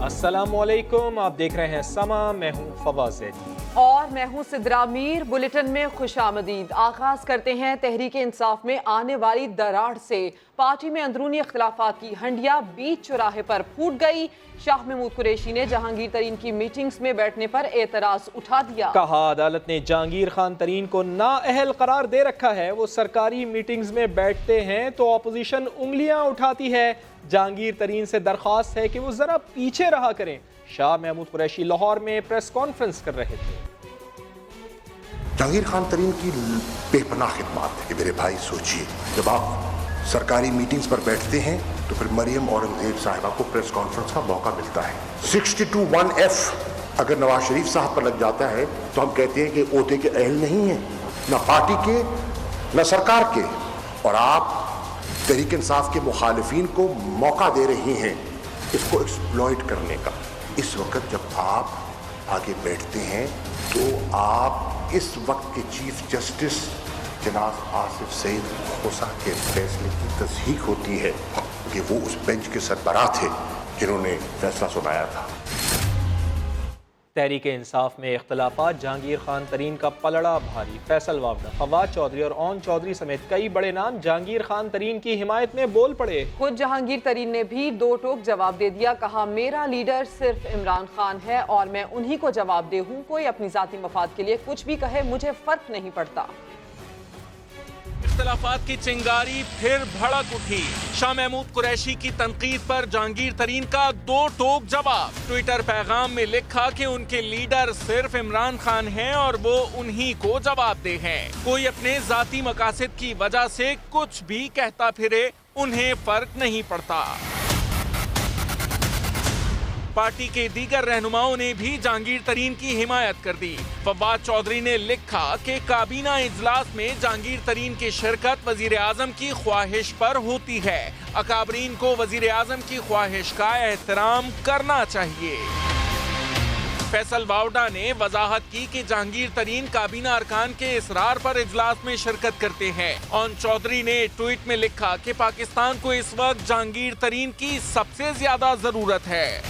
السلام علیکم، آپ دیکھ رہے ہیں سما، میں ہوں فواز زیدی اور میں ہوں سدرا میر۔ بلیٹن میں خوش آمدید۔ آغاز کرتے ہیں تحریک انصاف میں آنے والی دراڑ سے۔ پارٹی میں اندرونی اختلافات کی ہنڈیا بیچ چوراہے پر پھوٹ گئی۔ شاہ محمود قریشی نے جہانگیر ترین کی میٹنگز میں بیٹھنے پر اعتراض اٹھا دیا۔ کہا عدالت نے جہانگیر خان ترین کو نااہل قرار دے رکھا ہے، وہ سرکاری میٹنگز میں بیٹھتے ہیں تو اپوزیشن انگلیاں اٹھاتی ہے۔ جہانگیر ترین سے درخواست ہے کہ وہ ذرا پیچھے رہا کریں۔ شاہ محمود قریشی لاہور میں پریس کانفرنس کر رہے تھے۔ جہانگیر خان ترین کی بے پناہ خدمات ہے کہ میرے بھائی سوچئے، جب آپ سرکاری میٹنگز پر بیٹھتے ہیں تو پھر مریم اورنگزیب صاحبہ کو پریس کانفرنس کا موقع ملتا ہے۔ 62(1)(f اگر نواز شریف صاحب پر لگ جاتا ہے تو ہم کہتے ہیں کہ عہدے کے اہل نہیں ہیں، نہ پارٹی کے نہ سرکار کے، اور آپ تحریک انصاف کے مخالفین کو موقع دے رہی ہیں اس کو ایکسپلوئٹ کرنے کا۔ اس وقت جب آپ آگے بیٹھتے ہیں تو آپ اس وقت کے چیف جسٹس جناب آصف سعید خوسا کے فیصلے کی تصحیح ہوتی ہے کہ وہ اس بینچ کے سربراہ تھے جنہوں نے فیصلہ سنایا تھا۔ تحریک انصاف میں اختلافات، جہانگیر خان ترین کا پلڑا بھاری۔ فیصل واوڈا، فواد چودھری اور اون چودھری سمیت کئی بڑے نام جہانگیر خان ترین کی حمایت میں بول پڑے۔ خود جہانگیر ترین نے بھی دو ٹوک جواب دے دیا۔ کہا میرا لیڈر صرف عمران خان ہے اور میں انہی کو جواب دے ہوں، کوئی اپنی ذاتی مفاد کے لیے کچھ بھی کہے مجھے فرق نہیں پڑتا۔ اختلافات کی چنگاری پھر بھڑک اٹھی۔ شاہ محمود قریشی کی تنقید پر جہانگیر ترین کا دو ٹوک جواب۔ ٹویٹر پیغام میں لکھا کہ ان کے لیڈر صرف عمران خان ہیں اور وہ انہی کو جواب دہ ہیں، کوئی اپنے ذاتی مقاصد کی وجہ سے کچھ بھی کہتا پھرے انہیں فرق نہیں پڑتا۔ پارٹی کے دیگر رہنماؤں نے بھی جہانگیر ترین کی حمایت کر دی۔ فواد چودھری نے لکھا کہ کابینہ اجلاس میں جہانگیر ترین کی شرکت وزیر اعظم کی خواہش پر ہوتی ہے، اکابرین کو وزیر اعظم کی خواہش کا احترام کرنا چاہیے۔ فیصل واوڈا نے وضاحت کی کہ جہانگیر ترین کابینہ ارکان کے اصرار پر اجلاس میں شرکت کرتے ہیں۔ اون چودھری نے ٹویٹ میں لکھا کہ پاکستان کو اس وقت جہانگیر ترین کی سب سے زیادہ ضرورت ہے۔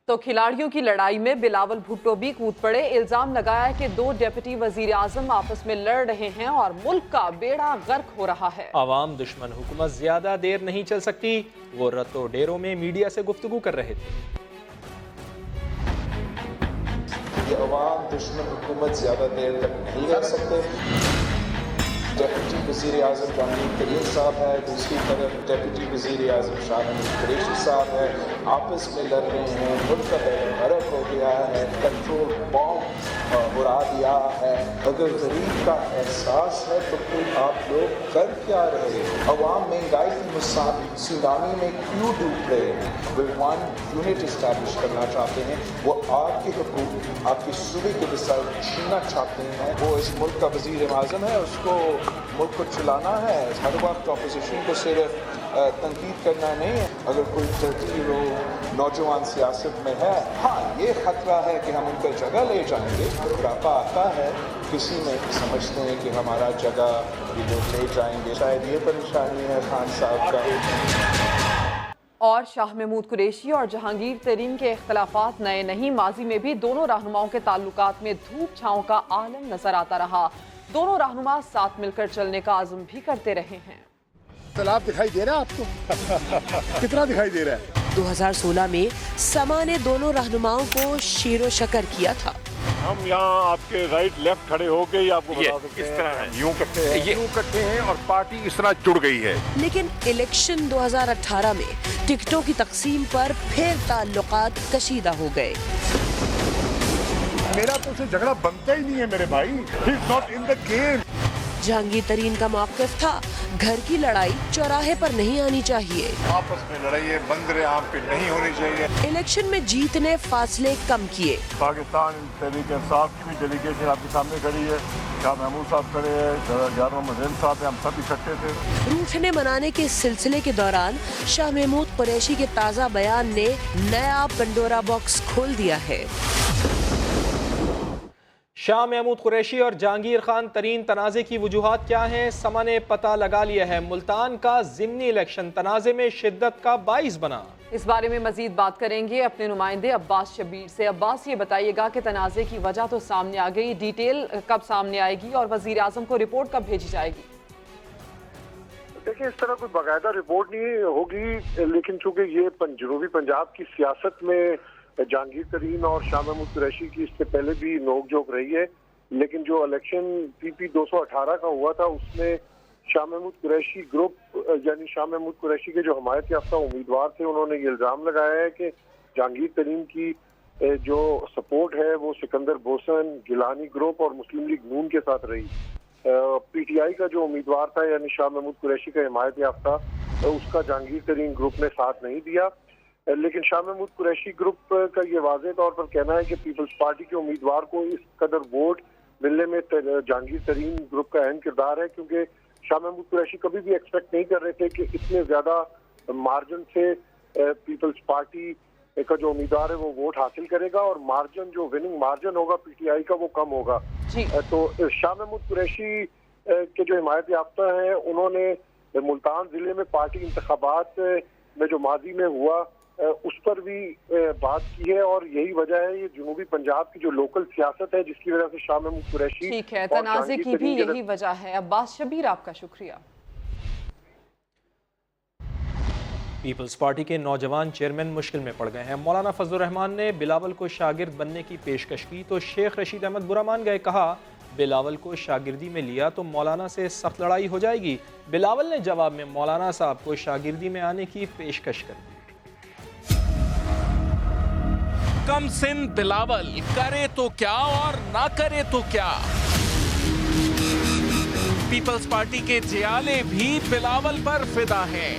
تو کھلاڑیوں کی لڑائی میں بلاول بھٹو بھی کود پڑے۔ الزام لگایا کہ دو ڈپٹی وزیر اعظم آپس میں لڑ رہے ہیں اور ملک کا بیڑا غرق ہو رہا ہے۔ عوام دشمن حکومت زیادہ دیر نہیں چل سکتی، وہ رتو ڈیروں میں میڈیا سے گفتگو کر رہے تھے۔ یہ عوام دشمن حکومت زیادہ دیر تک نہیں رہ سکتے۔ ڈپٹی وزیر اعظم جہانگیر ترین صاحب ہے، دوسری طرف ڈپٹی وزیر اعظم شاہ محمود قریشی صاحب ہے، آپس میں لڑ رہے ہیں، ملک کا بیڑا غرق ہو گیا ہے، کنٹرول بام اڑا دیا ہے۔ اگر غریب کا احساس ہے تو پھر آپ لوگ کر کیا رہے ہیں؟ عوام مہنگائی کی سونامی میں کیوں ڈوب رہے ہیں؟ وہ ون یونٹ اسٹیبلش کرنا چاہتے ہیں، وہ آپ کے حقوق، آپ کی صوبے کے وسائل چھیننا چاہتے ہیں۔ وہ اس ملک کا وزیر اعظم ہے، اس کو ملک کو چلانا ہے، ہر وقت اپوزیشن کو صرف تنقید کرنا نہیں ہے۔ اگر کوئی ترتیب ہو نوجوان سیاست میں ہے، ہاں یہ خطرہ ہے کہ ہم ان پر جگہ لے جائیں گے۔ بڑھاپا آتا ہے، کسی میں سمجھتے ہیں کہ ہمارا جگہ یہ لوگ لے جائیں گے، شاید یہ پریشانی ہے خان صاحب کا۔ اور شاہ محمود قریشی اور جہانگیر ترین کے اختلافات نئے نہیں، ماضی میں بھی دونوں رہنماؤں کے تعلقات میں دھوپ چھاؤں کا عالم نظر آتا رہا۔ دونوں رہنما ساتھ مل کر چلنے کا عزم بھی کرتے رہے ہیں۔ اختلاف دکھائی دے رہا ہے آپ کو؟ کتنا دکھائی دے رہا ہے؟ 2016 میں سما نے دونوں رہنماؤں کو شیر و شکر کیا تھا۔ ہم یہاں آپ کے رائٹ لیفٹ کھڑے ہو کے ہی آپ کو بتا سکتے ہیں، اس طرح ہے، یوں کرتے ہیں اور پارٹی اس طرح جڑ گئی ہے۔ لیکن الیکشن 2018 میں ٹکٹوں کی تقسیم پر پھر تعلقات کشیدہ ہو گئے۔ میرا تو اسے جھگڑا بنتا ہی نہیں ہے میرے بھائی، he is not in the game. Jahangir Tareen کا موقف تھا گھر کی لڑائی چوراہے پر نہیں آنی چاہیے، آپس میں لڑائیں بندر عام پہ نہیں ہونی چاہیے۔ الیکشن میں جیت نے فاصلے کم کیے۔ پاکستان تحریک انصاف کی بھی ڈیلیگیشن آپ کے سامنے کھڑی ہے، شاہ محمود صاحب کھڑے ہیں، جار محمد زین صاحب ہیں، ہم سب اکٹھے تھے۔ روٹھنے منانے کے سلسلے کے دوران شاہ محمود قریشی کے تازہ بیان نے نیا پنڈورا باکس کھول دیا ہے۔ شاہ محمود قریشی اور جہانگیر خان ترین تنازع کی وجوہات کیا ہیں؟ سما نے پتہ لگا لیا ہے۔ ملتان کا ضمنی الیکشن تنازع میں شدت کا باعث بنا۔ اس بارے میں مزید بات کریں گے اپنے نمائندے عباس شبیر سے۔ عباس، یہ بتائیے گا کہ تنازع کی وجہ تو سامنے آ گئی، ڈیٹیل کب سامنے آئے گی اور وزیر اعظم کو رپورٹ کب بھیجی جائے گی؟ دیکھیں، اس طرح کوئی باقاعدہ رپورٹ نہیں ہوگی، لیکن چونکہ یہ جنوبی پنجاب کی سیاست میں جہانگیر ترین اور شاہ محمود قریشی کی اس سے پہلے بھی نوک جھوک رہی ہے، لیکن جو الیکشن PP 218 کا ہوا تھا اس میں شاہ محمود قریشی گروپ یعنی شاہ محمود قریشی کے جو حمایت یافتہ امیدوار تھے، انہوں نے یہ الزام لگایا ہے کہ جہانگیر ترین کی جو سپورٹ ہے وہ سکندر بوسن، گیلانی گروپ اور مسلم لیگ نون کے ساتھ رہی۔ PTI کا جو امیدوار تھا یعنی شاہ محمود قریشی کا حمایت یافتہ، اس کا جہانگیر ترین گروپ نے ساتھ نہیں دیا، لیکن شاہ محمود قریشی گروپ کا یہ واضح طور پر کہنا ہے کہ پیپلز پارٹی کے امیدوار کو اس قدر ووٹ ملنے میں جہانگیر ترین گروپ کا اہم کردار ہے، کیونکہ شاہ محمود قریشی کبھی بھی ایکسپیکٹ نہیں کر رہے تھے کہ اتنے زیادہ مارجن سے پیپلز پارٹی کا جو امیدوار ہے وہ ووٹ حاصل کرے گا، اور مارجن جو وننگ مارجن ہوگا PTI کا وہ کم ہوگا۔ تو شاہ محمود قریشی کے جو حمایت یافتہ ہیں انہوں نے ملتان ضلع میں پارٹی انتخابات میں جو ماضی میں ہوا اس پر بھی بات کی ہے، اور یہی وجہ ہے یہ جنوبی پنجاب کی جو لوکل سیاست ہے جس کی وجہ سے شاہ محمود قریشی ٹھیک ہے، تنازع کی بھی یہی وجہ ہے۔ عباس شبیر، آپ کا شکریہ۔ پیپلز پارٹی کے نوجوان چیئرمین مشکل میں پڑ گئے ہیں۔ مولانا فضل الرحمان نے بلاول کو شاگرد بننے کی پیشکش کی تو شیخ رشید احمد برا مان گئے، کہا بلاول کو شاگردی میں لیا تو مولانا سے سخت لڑائی ہو جائے گی۔ بلاول نے جواب میں مولانا صاحب کو شاگردی میں آنے کی پیشکش کر دی۔ کم سن بلاول کرے تو کیا اور نہ کرے تو کیا، پیپلز پارٹی کے جیالے بھی بلاول پر فدا ہیں۔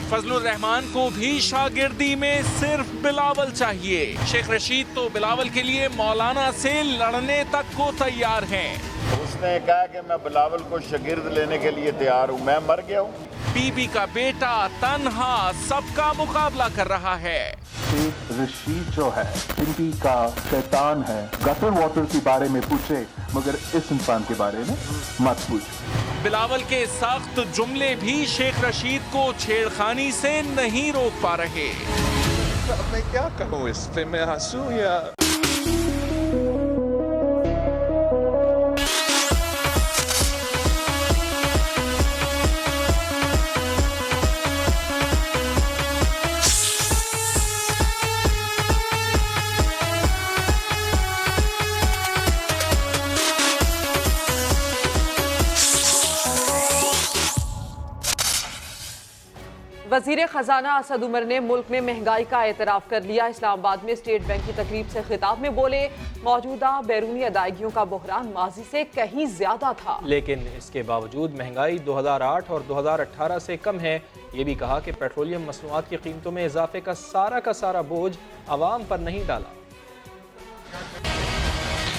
فضل الرحمان کو بھی شاگردی میں صرف بلاول چاہیے۔ شیخ رشید تو بلاول کے لیے مولانا سے لڑنے تک کو تیار ہیں۔ اس نے کہا کہ میں بلاول کو شاگرد لینے کے لیے تیار ہوں، میں مر گیا ہوں۔ بی بی کا بیٹا تنہا سب کا مقابلہ کر رہا ہے۔ شیخ رشید جو ہے MP کا شیطان ہے، گٹر واٹر کے بارے میں پوچھے مگر اس انسان کے بارے میں مت پوچھ۔ بلاول کے سخت جملے بھی شیخ رشید کو چھیڑخانی سے نہیں روک پا رہے۔ میں کیا کہوں اس پہ، میں ہنسوں یا وزیر خزانہ اسد عمر نے ملک میں مہنگائی کا اعتراف کر لیا۔ اسلام آباد میں اسٹیٹ بینک کی تقریب سے خطاب میں بولے، موجودہ بیرونی ادائیگیوں کا بحران ماضی سے کہیں زیادہ تھا، لیکن اس کے باوجود مہنگائی 2008 اور 2018 سے کم ہے۔ یہ بھی کہا کہ پیٹرولیم مصنوعات کی قیمتوں میں اضافے کا سارا بوجھ عوام پر نہیں ڈالا۔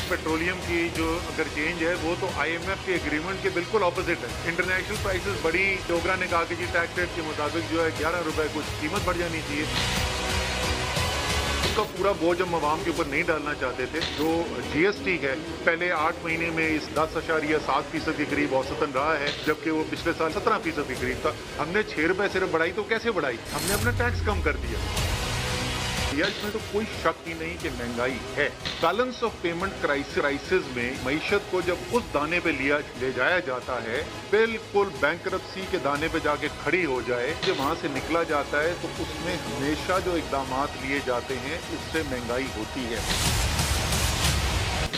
پیٹرولیم کی جو اگر چینج ہے وہ تو IMF کے ایگریمنٹ کے بالکل اپوزٹ ہے۔ انٹرنیشنل پرائسز بڑی، ڈوگرا نے کہا کہ جی ٹیکس ریٹ کے مطابق جو ہے 11 روپے کچھ قیمت بڑھ جانی چاہیے۔ اس کا پورا بوجھ ہم عوام کے اوپر نہیں ڈالنا چاہتے تھے۔ جو GST ہے پہلے 8 مہینے میں اس 10.7% کے قریب اوسطاً رہا ہے، جبکہ وہ پچھلے سال 17% کے قریب تھا۔ ہم نے 6 روپے صرف بڑھائی تو کیسے بڑھائی؟ ہم نے اپنا ٹیکس کم کر دیا۔ اس میں تو کوئی شک ہی نہیں کہ مہنگائی ہے۔ بیلنس آف پیمنٹ کرائسس میں معیشت کو جب اس دانے پہ لے جایا جاتا ہے، بالکل بینکرپسی کے دانے پہ جا کے کھڑی ہو جائے، جب وہاں سے نکلا جاتا ہے تو اس میں ہمیشہ جو اقدامات لیے جاتے ہیں اس سے مہنگائی ہوتی ہے۔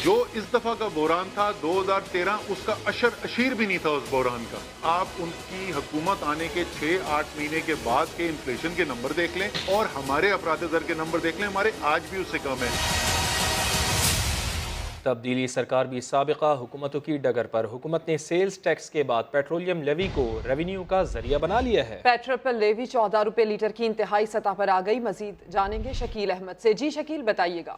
جو اس دفعہ کا بحران تھا 2013، اس کا اشیر بھی نہیں تھا اس بحران کا۔ آپ ان کی حکومت آنے کے 6-8 مہینے کے بعد کے انفلیشن کے نمبر دیکھ لیں اور ہمارے افراط زر کے نمبر دیکھ لیں، ہمارے آج بھی اس سے کم ہیں۔ تبدیلی سرکار بھی سابقہ حکومتوں کی ڈگر پر۔ حکومت نے سیلز ٹیکس کے بعد پیٹرولیم لیوی کو ریونیو کا ذریعہ بنا لیا ہے۔ پیٹرول پر لیوی 14 روپے لیٹر کی انتہائی سطح پر آ گئی۔ مزید جانیں گے شکیل احمد سے۔ جی شکیل، بتائیے گا۔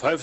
5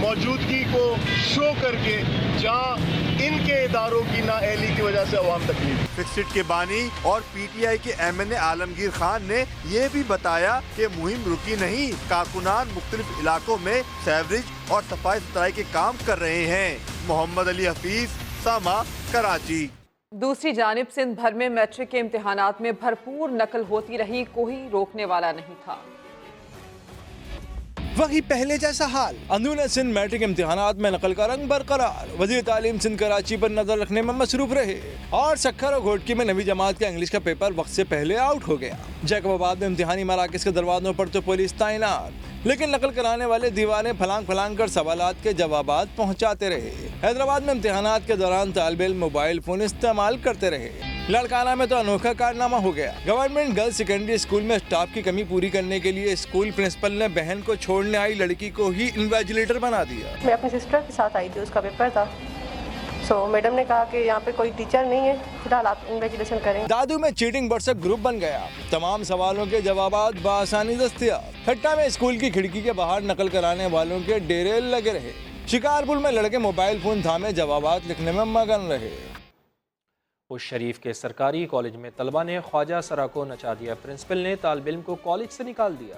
موجودگی کو شو کر کے جہاں ان کے اداروں کی نااہلی کی وجہ سے عوام تکلیف۔ فکسٹ کے بانی اور پی ٹی آئی کے ایم این اے عالمگیر خان نے یہ بھی بتایا کہ مہم رکی نہیں، کارکنان مختلف علاقوں میں سیوریج اور صفائی ستھرائی کے کام کر رہے ہیں۔ محمد علی حفیظ، ساما، کراچی۔ دوسری جانب سندھ بھر میں میٹرک کے امتحانات میں بھرپور نقل ہوتی رہی، کوئی روکنے والا نہیں تھا۔ وہی پہلے جیسا حال، اندرون سندھ میٹرک امتحانات میں نقل کا رنگ برقرار۔ وزیر تعلیم سندھ کراچی پر نظر رکھنے میں مصروف رہے اور سکھر اور گھوٹکی میں 9ویں جماعت کا انگلش کا پیپر وقت سے پہلے آؤٹ ہو گیا۔ جیکب آباد میں امتحانی مراکز کے دروازوں پر تو پولیس تعینات، لیکن نقل کرانے والے دیواریں پھلانگ کر سوالات کے جوابات پہنچاتے رہے۔ حیدرآباد میں امتحانات کے دوران طالب علم موبائل فون استعمال کرتے رہے۔ لڑکانہ میں تو انوکھا کارنامہ ہو گیا۔ گورنمنٹ گرلز سیکنڈری اسکول میں اسٹاف کی کمی پوری کرنے کے لیے اسکول پرنسپل نے بہن کو چھوڑنے آئی لڑکی کو ہی انویجیلیٹر بنا دیا۔ میں اپنی سسٹر کے ساتھ آئی تھی، اس کا پیپر تھا، میڈم نے کہا کہ یہاں پہ کوئی ٹیچر نہیں ہے، فی الحال آپ انویجیلیشن کریں۔ دادو میں چیٹنگ واٹس ایپ گروپ بن گیا، تمام سوالوں کے جوابات بآسانی دستیاب۔ ٹھٹا میں اسکول کی کھڑکی کے باہر نقل کرانے والوں کے ڈیرے لگے رہے۔ شکارپور میں لڑکے موبائل فون تھامے جوابات لکھنے میں مگن رہے۔ خوش شریف کے سرکاری کالج میں طلبہ نے خواجہ سرا کو نچا دیا، پرنسپل نے طالب علم کو کالج سے نکال دیا۔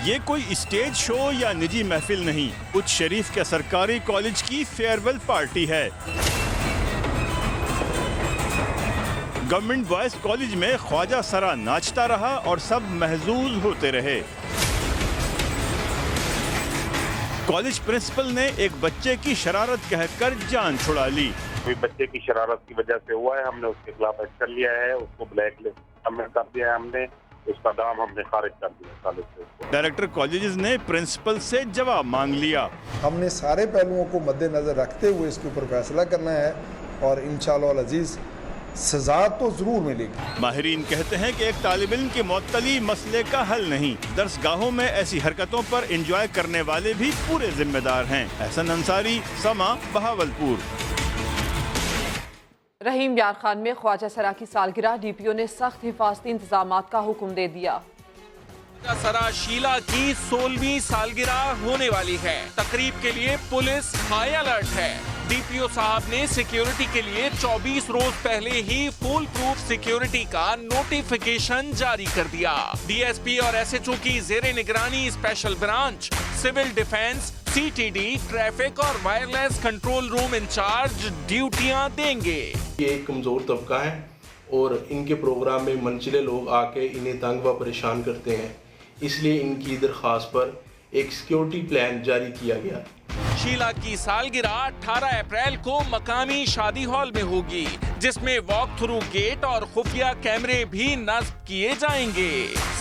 یہ کوئی اسٹیج شو یا نجی محفل نہیں، خوش شریف کے سرکاری کالج کی فیئر ویل پارٹی ہے۔ گورنمنٹ بوائز کالج میں خواجہ سرا ناچتا رہا اور سب محظوظ ہوتے رہے۔ کالج پرنسپل نے ایک بچے کی شرارت کہہ کر جان چھڑا لی۔ بچے کی شرارت کی وجہ سے ہوا ہے، ہم نے اس کے خلاف ایکشن لیا ہے، اس کو بلیک لسٹ ہم نے کر دیا ہے، ہم نے اس کا نام ہم نے خارج کر دیا کالج سے۔ ڈائریکٹر کالجز نے پرنسپل سے جواب مانگ لیا۔ ہم نے سارے پہلوؤں کو مد نظر رکھتے ہوئے اس کے اوپر فیصلہ کرنا ہے اور انشاءاللہ العزیز سزا تو ضرور ملے گی۔ ماہرین کہتے ہیں کہ ایک طالب علم کی معطلی مسئلے کا حل نہیں، درس گاہوں میں ایسی حرکتوں پر انجوائے کرنے والے بھی پورے ذمہ دار ہیں۔ احسن انصاری، سما، بہاولپور۔ رحیم یار خان میں خواجہ سرا کی سالگرہ، ڈی پی او نے سخت حفاظتی انتظامات کا حکم دے دیا۔ خواجہ سرا شیلا کی 16ویں سالگرہ ہونے والی ہے، تقریب کے لیے پولیس ہائی الرٹ ہے۔ ڈی پی او صاحب نے سیکیورٹی کے لیے 24 روز پہلے ہی فول پروف سیکیورٹی کا نوٹیفیکیشن جاری کر دیا۔ ڈی ایس پی اور ایس ایچ او کی زیر نگرانی special branch, civil defence, C T D, traffic اور وائرلیس کنٹرول روم انچارج ڈیوٹیاں دیں گے۔ یہ ایک کمزور طبقہ ہے اور ان کے پروگرام میں منچلے لوگ آ کے انہیں تنگ و پریشان کرتے ہیں، اس لیے ان کی درخواست پر ایک سیکیورٹی پلان جاری کیا گیا۔ شیلا کی سالگرہ 18 اپریل کو مقامی شادی ہال میں ہوگی، جس میں واک تھرو گیٹ اور خفیہ کیمرے بھی نصب کیے جائیں گے۔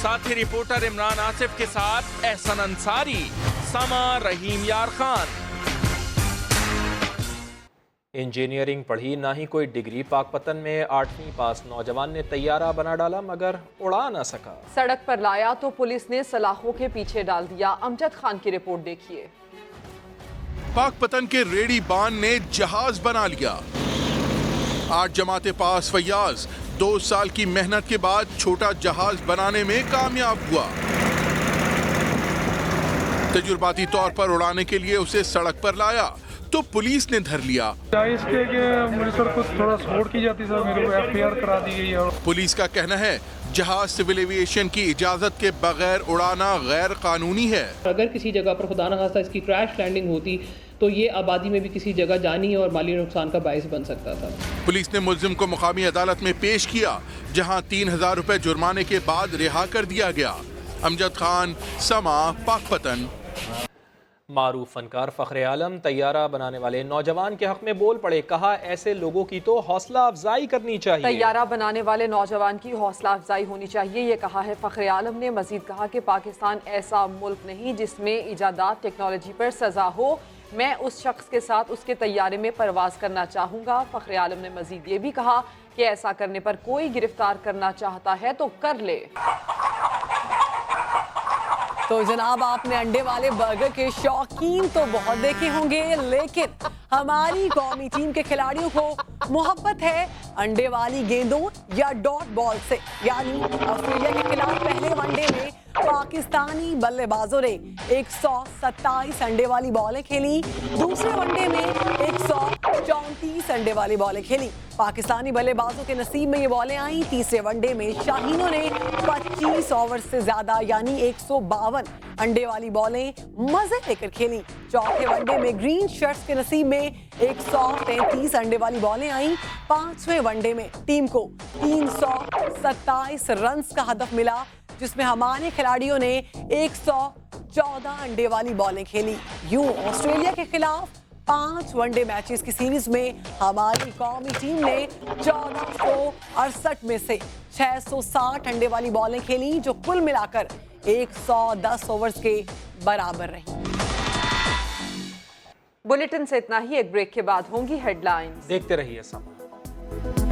ساتھی رپورٹر عمران آصف کے ساتھ احسن انصاری، سما، رحیم یار خان۔ انجینئرنگ پڑھی نہ ہی کوئی ڈگری، پاک پتن میں 8ویں پاس نوجوان نے طیارہ بنا ڈالا مگر اڑا نہ سکا۔ سڑک پر لایا تو پولیس نے سلاخوں کے پیچھے ڈال دیا۔ امجد خان کی رپورٹ دیکھیے۔ پاک پتن کے ریڈی بان نے جہاز بنا لیا۔ 8 جماعت پاس فیاض 2 سال کی محنت کے بعد چھوٹا جہاز بنانے میں کامیاب ہوا۔ تجرباتی طور پر اڑانے کے لیے اسے سڑک پر لایا تو پولیس نے دھر لیا۔ اس کے مجھے سر کو تھوڑا سپورٹ کی جاتی سر، میرے کو ایف آئی آر کرا دی گئی ہے۔ پولیس کا کہنا ہے جہاز سول ایویشن کی اجازت کے بغیر اڑانا غیر قانونی ہے۔ اگر کسی جگہ پر خدا نخواستہ اس کی کریش لینڈنگ ہوتی تو یہ آبادی میں بھی کسی جگہ جانی اور مالی نقصان کا باعث بن سکتا تھا۔ پولیس نے ملزم کو مقامی عدالت میں پیش کیا، جہاں 3000 روپے جرمانے کے بعد رہا کر دیا گیا۔ امجد خان، سما، پاک پتن۔ معروف فنکار فخر عالم طیارہ بنانے والے نوجوان کے حق میں بول پڑے، کہا ایسے لوگوں کی تو حوصلہ افزائی کرنی چاہیے۔ طیارہ بنانے والے نوجوان کی حوصلہ افزائی ہونی چاہیے، یہ کہا ہے فخر عالم نے۔ مزید کہا کہ پاکستان ایسا ملک نہیں جس میں ایجادات ٹیکنالوجی پر سزا ہو، میں اس شخص کے ساتھ اس کے طیارے میں پرواز کرنا چاہوں گا۔ فخر عالم نے مزید یہ بھی کہا کہ ایسا کرنے پر کوئی گرفتار کرنا چاہتا ہے تو کر لے۔ تو جناب آپ نے انڈے والے برگر کے شوقین تو بہت دیکھے ہوں گے، لیکن ہماری قومی ٹیم کے کھلاڑیوں کو محبت ہے انڈے والی گیندوں یا ڈاٹ بال سے، یعنی آسٹریلیا کے خلاف پہلے ون ڈے میں پاکستانی بلے بازوں نے 127 انڈے والی بالیں کھیلی، دوسرے ون ڈے میں 134 انڈے والی بالیں کھیلی۔ پاکستانی بلے بازوں کے نصیب میں یہ بالیں آئیں۔ تیسرے ون ڈے میں شاہینوں نے 25 اوور سے زیادہ یعنی 152 انڈے والی بالیں مزے لے کر کھیلی۔ چوتھے ون ڈے میں گرین شرٹس کے نصیب میں 133 انڈے والی بالیں آئیں۔ پانچویں ون ڈے میں ٹیم کو 327 رنز کا ہدف ملا، جس میں ہمارے کھلاڑیوں نے 114 انڈے والی بالیں کھیلی۔ یوں آسٹریلیا کے خلاف 5 ون ڈے میچز کی سیریز میں ہماری قومی ٹیم نے 1468 میں سے 660 انڈے والی بالیں کھیلی، جو کل ملا کر 110 اوورز کے برابر رہی۔ بلیٹن سے اتنا ہی، ایک بریک کے بعد ہوں گی ہیڈ لائنز۔ دیکھتے رہیے سما۔